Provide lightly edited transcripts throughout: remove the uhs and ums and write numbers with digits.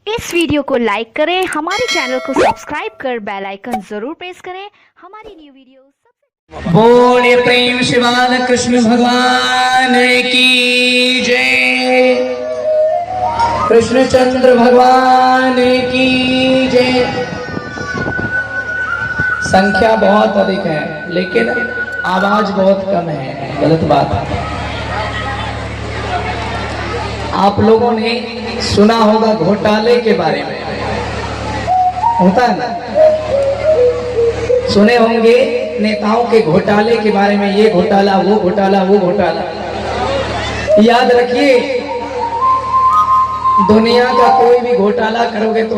इस वीडियो को लाइक करें, हमारे चैनल को सब्सक्राइब कर बेल आइकन जरूर प्रेस करें हमारी न्यू वीडियो। बोले प्रेम से बाल कृष्ण भगवान की जय, कृष्णचंद्र भगवान की जय। संख्या बहुत अधिक है लेकिन आवाज बहुत कम है, गलत बात है। आप लोगों ने सुना होगा घोटाले के बारे में, होता है ना, सुने होंगे नेताओं के घोटाले के बारे में, ये घोटाला वो घोटाला वो घोटाला। याद रखिए, दुनिया का कोई भी घोटाला करोगे तो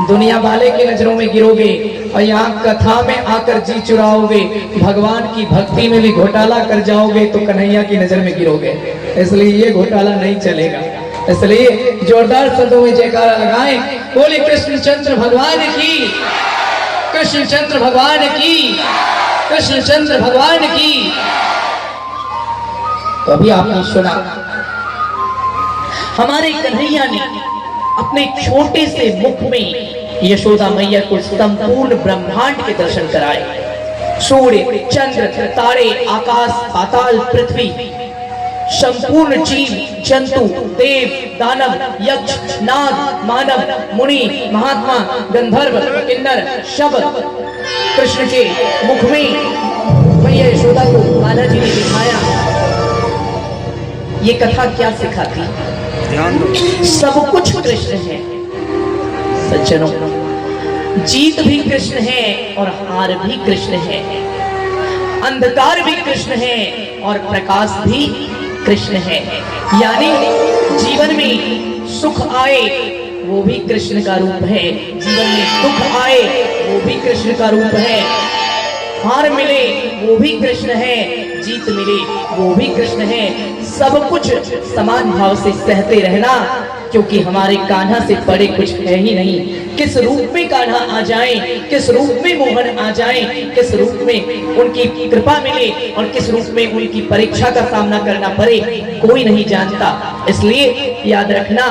दुनिया वाले की नजरों में गिरोगे, और यहाँ कथा में आकर जी चुराओगे, भगवान की भक्ति में भी घोटाला कर जाओगे तो कन्हैया की नजर में गिरोगे। इसलिए ये घोटाला नहीं चलेगा। इसलिए जोरदार शब्दों में जयकारा लगाएं, बोले कृष्णचंद्र भगवान की, कृष्णचंद्र भगवान की, कृष्णचंद्र भगवान की। तो अभी आपने सुना, हमारे कन्हैया ने अपने छोटे से मुख में यशोदा मैया को संपूर्ण ब्रह्मांड के दर्शन कराए। सूर्य, चंद्र, तारे, आकाश, पाताल, पृथ्वी, संपूर्ण जीव जंतु, देव, दानव, यक्ष, नाग, मानव, मुनि, महात्मा, गंधर्व, किन्नर, सब कृष्ण के मुख में मैया यशोदा को कान्हा जी ने दिखाया। ये कथा क्या सिखाती? सब कुछ कृष्ण है सज्जनों, जीत भी कृष्ण है और हार भी कृष्ण है, अंधकार भी कृष्ण है और प्रकाश भी कृष्ण है। यानी जीवन में सुख आए वो भी कृष्ण का रूप है, जीवन में दुख आए वो भी कृष्ण का रूप है, हार मिले वो भी कृष्ण है, जीत मिले वो भी कृष्ण है। सब कुछ समान भाव से सहते रहना, क्योंकि हमारे कान्हा से बड़े कुछ है ही नहीं। किस रूप में कान्हा आ जाए, किस रूप में मोहन आ जाए, किस रूप में उनकी कृपा मिले और किस रूप में उनकी परीक्षा का सामना करना पड़े, कोई नहीं जानता। इसलिए याद रखना,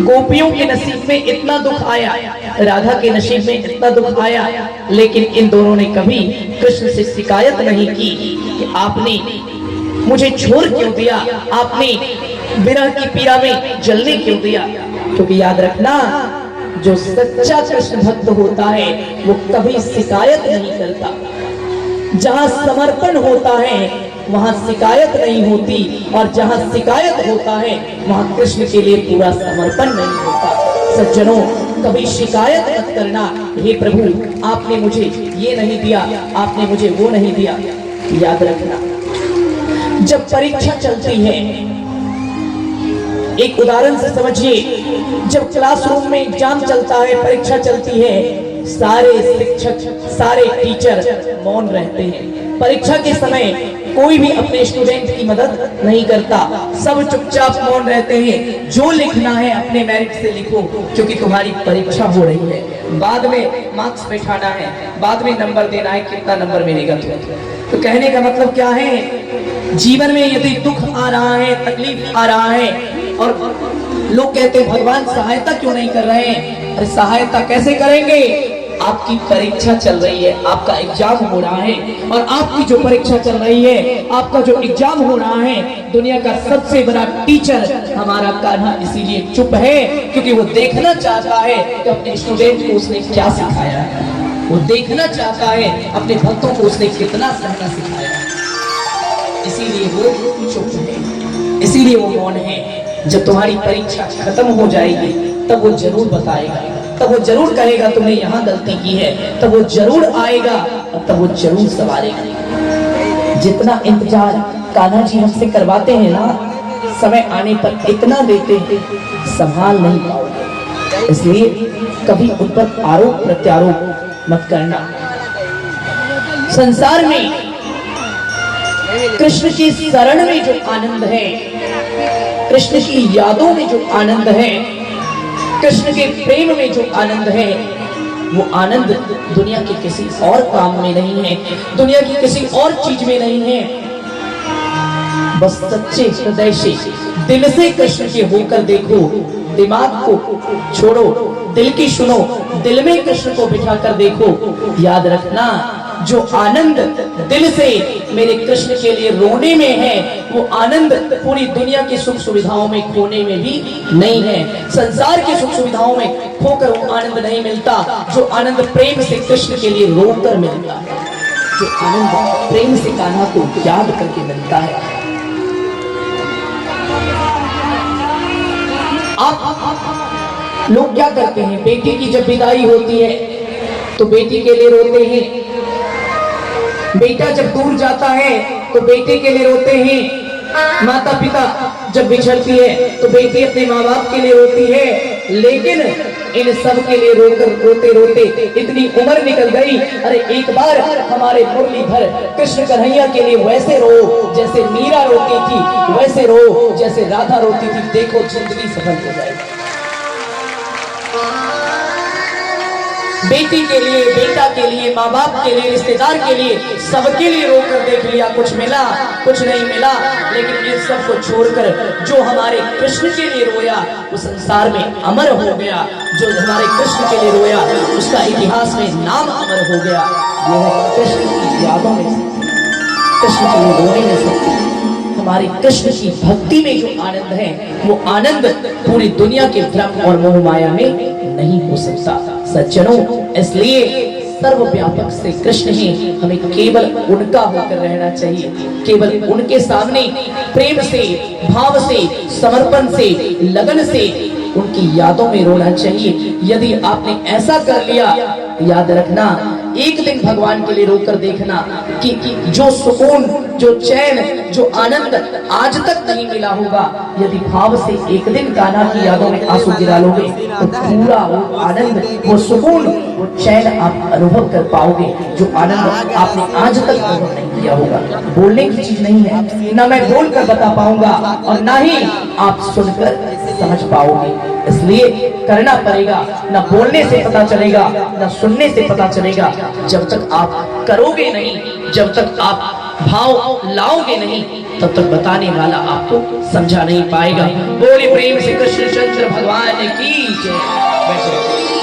गोपियों के नसीब में इतना दुख आया, राधा के नसीब में इतना दुख आया, लेकिन इन दोनों ने कभी कृष्ण से शिकायत नहीं की कि आपने मुझे छोड़ क्यों दिया, आपने विरह की पीड़ा में जलने क्यों दिया। क्योंकि याद रखना, जो सच्चा कृष्ण भक्त होता है वो कभी शिकायत नहीं करता। जहां समर्पण होता है वहां शिकायत नहीं होती, और जहां शिकायत होता है वहां कृष्ण के लिए पूरा समर्पण नहीं होता। सज्जनों, कभी शिकायत मत करना, हे प्रभु आपने मुझे ये नहीं दिया, आपने मुझे वो नहीं दिया। याद रखना, जब परीक्षा चलती है, एक उदाहरण से समझिए, जब क्लासरूम में एग्जाम चलता है, परीक्षा चलती है, सारे शिक्षक, सारे टीचर मौन रहते हैं। परीक्षा के समय कोई भी अपने स्टूडेंट की मदद नहीं करता, सब चुपचाप मौन रहते हैं। जो लिखना है अपने मेरिट से लिखो, क्योंकि तुम्हारी परीक्षा हो रही है, बाद में मार्क्स बैठाना है, बाद में नंबर देना है, कितना नंबर मिलेगा तो कहने का मतलब क्या है, जीवन में यदि दुख आ रहा है, तकलीफ आ रहा है, और लोग कहते हैं भगवान सहायता क्यों नहीं कर रहे हैं, अरे सहायता कैसे करेंगे? आपकी परीक्षा चल रही है, आपका एग्जाम हो रहा है, और आपकी जो परीक्षा चल रही है, आपका जो एग्जाम हो रहा है, दुनिया का सबसे बड़ा टीचर हमारा कान्हा इसीलिए चुप है, क्योंकि वो देखना चाहता है कि अपने स्टूडेंट को उसने क्या सिखाया है, वो देखना चाहता है अपने भक्तों को उसने कितना सहना सिखाया है। इसीलिए वो चुप है, इसीलिए वो मौन है। जब तुम्हारी परीक्षा खत्म हो जाएगी तब वो जरूर बताएगा, तब वो जरूर कहेगा तुमने यहाँ गलती की है, तब वो जरूर आएगा और तब वो जरूर सवारेगा। जितना इंतजार कान्हा जी हमसे करवाते हैं ना, समय आने पर इतना देते हैं, संभाल नहीं पाओगे। इसलिए कभी उन पर आरोप प्रत्यारोप मत करना। संसार में कृष्ण की शरण में जो आनंद है, कृष्ण की यादों में जो आनंद है, कृष्ण के प्रेम में जो आनंद है, वो आनंद दुनिया के किसी और काम में नहीं है, दुनिया की किसी और चीज में नहीं है। बस सच्चे हृदय से दिल से कृष्ण के होकर देखो, दिमाग को छोड़ो, दिल की सुनो, दिल में कृष्ण को बिठा कर देखो। याद रखना, जो आनंद दिल से मेरे कृष्ण के लिए रोने में है, वो आनंद पूरी दुनिया की सुख सुविधाओं में खोने में भी नहीं है। संसार की सुख सुविधाओं में खोकर वो आनंद नहीं मिलता, जो आनंद प्रेम से कृष्ण के लिए रोकर मिलता है, जो आनंद प्रेम से कान्हा को याद करके मिलता है। आप लोग क्या करते हैं, बेटी की जब विदाई होती है तो बेटी के लिए रोते हैं, बेटा जब दूर जाता है तो बेटे के लिए रोते हैं, माता पिता जब बिछड़ती है तो बेटी अपने माँ बाप के लिए रोती है। लेकिन इन सब के लिए रोते रोते इतनी उम्र निकल गई। अरे एक बार हमारे मुरलीधर कृष्ण कन्हैया के लिए वैसे रो जैसे मीरा रोती थी, वैसे रो जैसे राधा रोती थी, देखो जिंदगी सफल हो जाएगी। बेटी के लिए, बेटा के लिए, माँ बाप के लिए, रिश्तेदार के लिए, सबके लिए रोकर देख लिया, कुछ मिला कुछ नहीं मिला। लेकिन इन सब को छोड़कर जो हमारे कृष्ण के लिए रोया वो संसार में अमर हो गया। जो हमारे कृष्ण के लिए रोया उसका इतिहास में नाम अमर हो गया। यह है कृष्ण की यादों में से, कृष्ण के लिए रोने में से, हमारे कृष्ण की भक्ति में जो आनंद है वो आनंद पूरी दुनिया के भ्रम और मोह माया में नहीं हो सकता। सज्जनों, इसलिए सर्वव्यापक से कृष्ण ही हमें केवल उनका होकर रहना चाहिए, केवल उनके सामने प्रेम से, भाव से, समर्पण से, लगन से उनकी यादों में रोना चाहिए। यदि आपने ऐसा कर लिया, याद रखना, एक दिन भगवान के लिए रोकर देखना कि जो सुकून, जो चैन, जो आनंद आज तक नहीं मिला होगा, यदि भाव से एक दिन कान्हा की यादों में आंसू गिरा लोगे तो पूरा वो आनंद, वो सुकून, वो चैन आप अनुभव कर पाओगे, जो आनंद आपने आज तक अनुभव नहीं किया होगा। बोलने की चीज नहीं है, ना मैं बोल कर बता पाऊंगा और ना ही आप सुनकर समझ पाओगे। इसलिए करना पड़ेगा, ना बोलने से पता चलेगा, ना सुनने से पता चलेगा। जब तक आप करोगे नहीं, जब तक आप भाव लाओगे नहीं, तब तक बताने वाला आपको समझा नहीं पाएगा। बोले प्रेम से कृष्णचंद्र भगवान की जय।